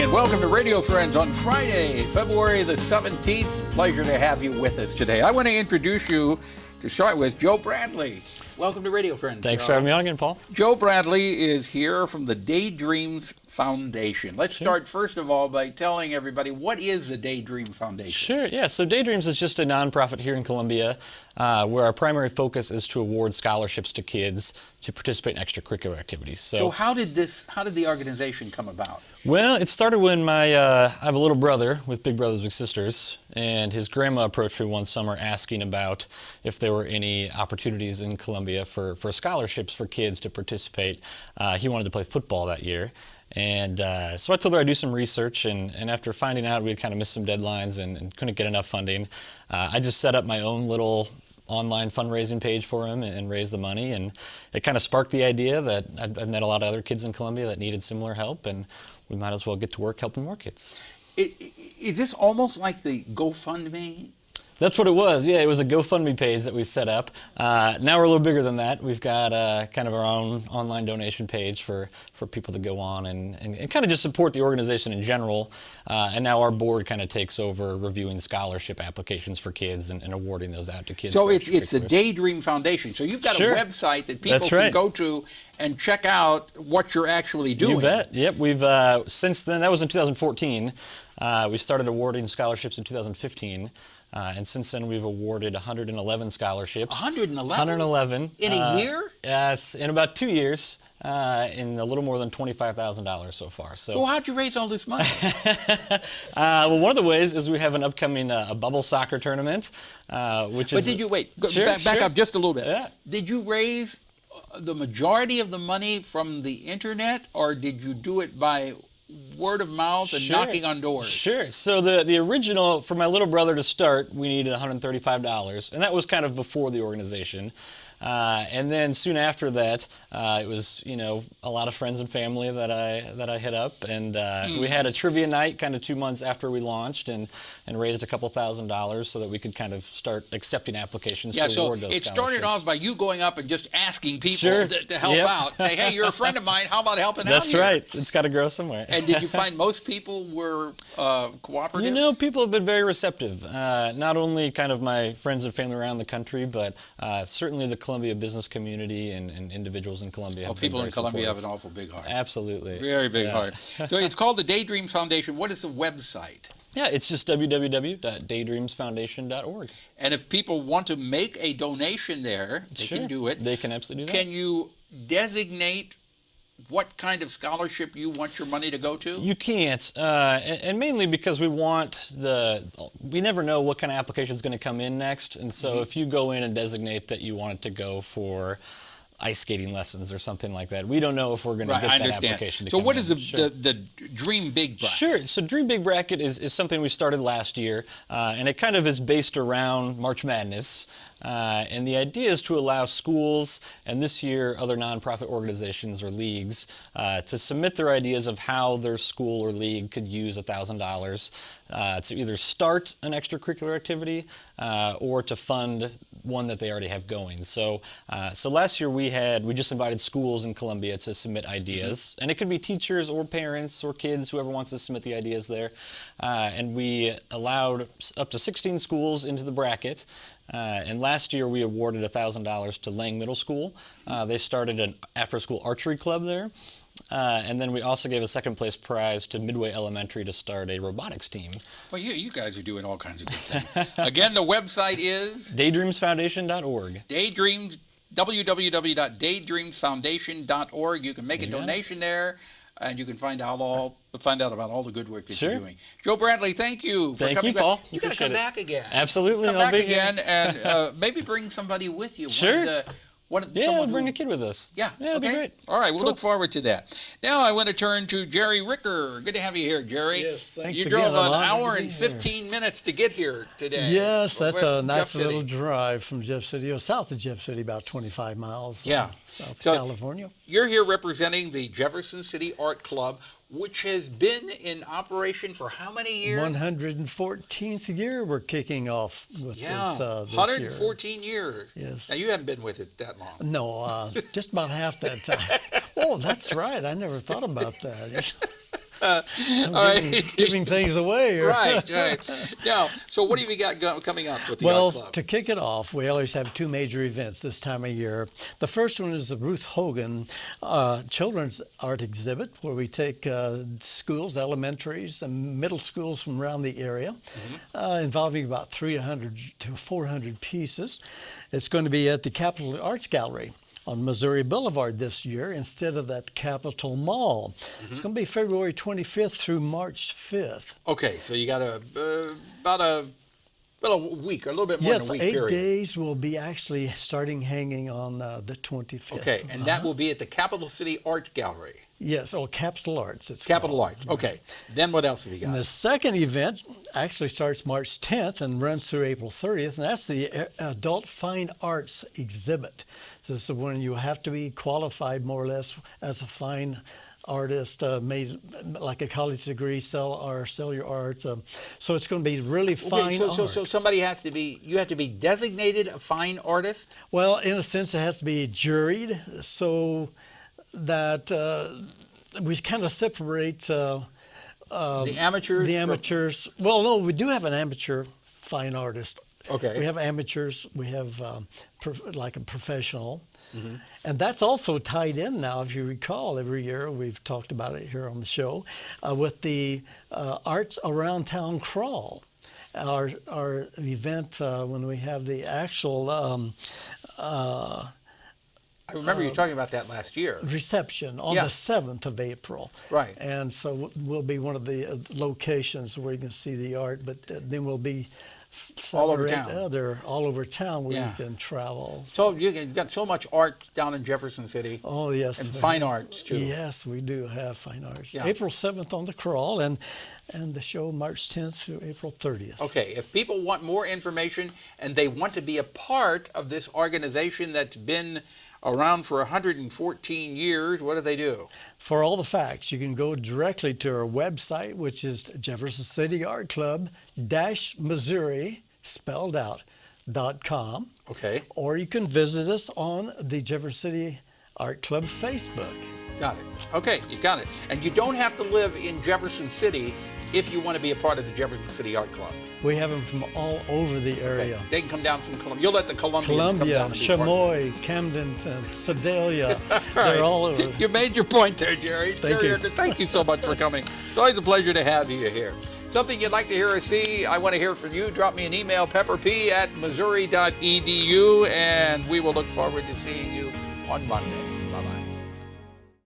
and welcome to Radio Friends on Friday, February the 17th. Pleasure to have you with us today. I want to introduce you, to start with, Joe Bradley. Welcome to Radio Friends. Thanks for having me on again, Paul. Joe Bradley is here from the Daydreams Foundation. Let's start, first of all, by telling everybody, what is the Daydream Foundation? Sure, yeah. So Daydreams is just a nonprofit here in Columbia where our primary focus is to award scholarships to kids to participate in extracurricular activities. So how did the organization come about? Well, it started when I have a little brother with big brothers, big sisters, and his grandma approached me one summer asking about if there were any opportunities in Columbia for scholarships for kids to participate. He wanted to play football that year. And so I told her I'd do some research, and after finding out we had kind of missed some deadlines and couldn't get enough funding, I just set up my own little online fundraising page for him and raised the money, and it kind of sparked the idea that I've met a lot of other kids in Columbia that needed similar help, and we might as well get to work helping more kids. Is this almost like the GoFundMe? That's what it was. Yeah, it was a GoFundMe page that we set up. Now we're a little bigger than that. We've got kind of our own online donation page for people to go on and kind of just support the organization in general. And now our board kind of takes over reviewing scholarship applications for kids and awarding those out to kids. So it's the Daydream Foundation. So you've got a website that people can go to and check out what you're actually doing. You bet. Yep. We've since then, that was in 2014. We started awarding scholarships in 2015. And since then, we've awarded 111 scholarships. 111? 111. In a year? Yes, in about 2 years, in a little more than $25,000 so far. So how'd you raise all this money? Well, one of the ways is we have an upcoming a bubble soccer tournament, which is... But did you, back up just a little bit. Yeah. Did you raise the majority of the money from the internet, or did you do it by word of mouth and knocking on doors? Sure. So the original, for my little brother to start, we needed $135, and that was kind of before the organization. And then soon after that, it was, a lot of friends and family that I hit up, and we had a trivia night kind of 2 months after we launched, and raised a couple $1,000s so that we could kind of start accepting applications to award those scholarships. It started off by you going up and just asking people to help out. Say, hey, you're a friend of mine. How about helping out That's here? right. It's got to grow somewhere. And did you find most people were cooperative? People have been very receptive. Not only kind of my friends and family around the country, but certainly the Columbia business community and individuals in Columbia. People in Columbia have an awful big heart. Absolutely. Very big heart. So it's called the Daydreams Foundation. What is the website? Yeah, it's just www.daydreamsfoundation.org. And if people want to make a donation there, they can do it. They can absolutely do that. Can you designate what kind of scholarship you want your money to go to? You can't, and mainly because we never know what kind of application is going to come in next, and so if you go in and designate that you want it to go for ice skating lessons or something like that, we don't know if we're going to get that application to come in. So what is the Dream Big Bracket? Sure. So Dream Big Bracket is something we started last year, and it kind of is based around March Madness. And the idea is to allow schools, and this year other nonprofit organizations or leagues, to submit their ideas of how their school or league could use $1,000 to either start an extracurricular activity or to fund one that they already have going. So last year we just invited schools in Columbia to submit ideas, and it could be teachers or parents or kids, whoever wants to submit the ideas there. And we allowed up to 16 schools into the bracket. And last year we awarded $1,000 to Lange Middle School. They started an after-school archery club there. And then we also gave a second place prize to Midway Elementary to start a robotics team. Well, you guys are doing all kinds of good things. Again, the website is? Daydreamsfoundation.org. www.daydreamsfoundation.org. You can make a donation there, and you can find out about all the good work that you're doing. Joe Bradley, thank you for coming back. Paul. You got to come back again. Absolutely. Come back again and maybe bring somebody with you. Sure. Bring a kid with us. Yeah, that'd be great. All right, we'll look forward to that. Now I want to turn to Jerry Ricker. Good to have you here, Jerry. Yes, thanks You again. drove an hour and 15 minutes to get here today. Yes, that's a nice little drive from Jeff City, or south of Jeff City, about 25 miles south of California. You're here representing the Jefferson City Art Club, which has been in operation for how many years? 114th year we're kicking off with this 114 years. Yes. Now, you haven't been with it that long. No, just about half that time. Oh, that's right. I never thought about that. All right. Giving things away. Right. Now, so what have you got coming up with the art club? Well, to kick it off, we always have two major events this time of year. The first one is the Ruth Hogan Children's Art Exhibit, where we take schools, elementaries, and middle schools from around the area, involving about 300 to 400 pieces. It's going to be at the Capitol Arts Gallery on Missouri Boulevard this year instead of that Capitol Mall. It's going to be February 25th through March 5th. Okay, so you got about a week, a little bit more than a week Yes, 8 period. days will be actually starting hanging on the 25th. Okay, and that will be at the Capital City Art Gallery. Yes, Capitol Arts. It's Capital called. Arts. Okay. Then what else have you got? And the second event actually starts March 10th and runs through April 30th, and that's the Adult Fine Arts Exhibit. This is when you have to be qualified more or less as a fine artist, made like a college degree, sell your art. So it's going to be really fine art. So somebody has to be, you have to be designated a fine artist? Well, in a sense, it has to be juried, so that we kind of separate the amateurs? The amateurs. Well, no, we do have an amateur fine artist. Okay. We have amateurs. We have like a professional. And that's also tied in now, if you recall, every year we've talked about it here on the show, with the Arts Around Town Crawl. Our event when we have the actual I remember you talking about that last year. Reception on the 7th of April. Right. And so we'll be one of the locations where you can see the art, but then we'll be all over town. They're all over town where you can travel. So you've got so much art down in Jefferson City. Oh, yes. And fine arts, too. Yes, we do have fine arts. Yeah. April 7th on the crawl, and the show March 10th through April 30th. Okay, if people want more information and they want to be a part of this organization that's been around for 114 years, what do they do? For all the facts, you can go directly to our website, which is Jefferson City Art Club -Missouri, spelled out, .com. Okay. Or you can visit us on the Jefferson City Art Club Facebook. Got it. Okay, you got it. And you don't have to live in Jefferson City if you want to be a part of the Jefferson City Art Club. We have them from all over the area. Okay. They can come down from Columbia. You'll let the Columbians come down and be Chamois, Camden, Sedalia. They're all over. You made your point there, Jerry. Thank you. Thank you so much for coming. It's always a pleasure to have you here. Something you'd like to hear or see, I want to hear from you. Drop me an email, pepperp@missouri.edu, and we will look forward to seeing you on Monday.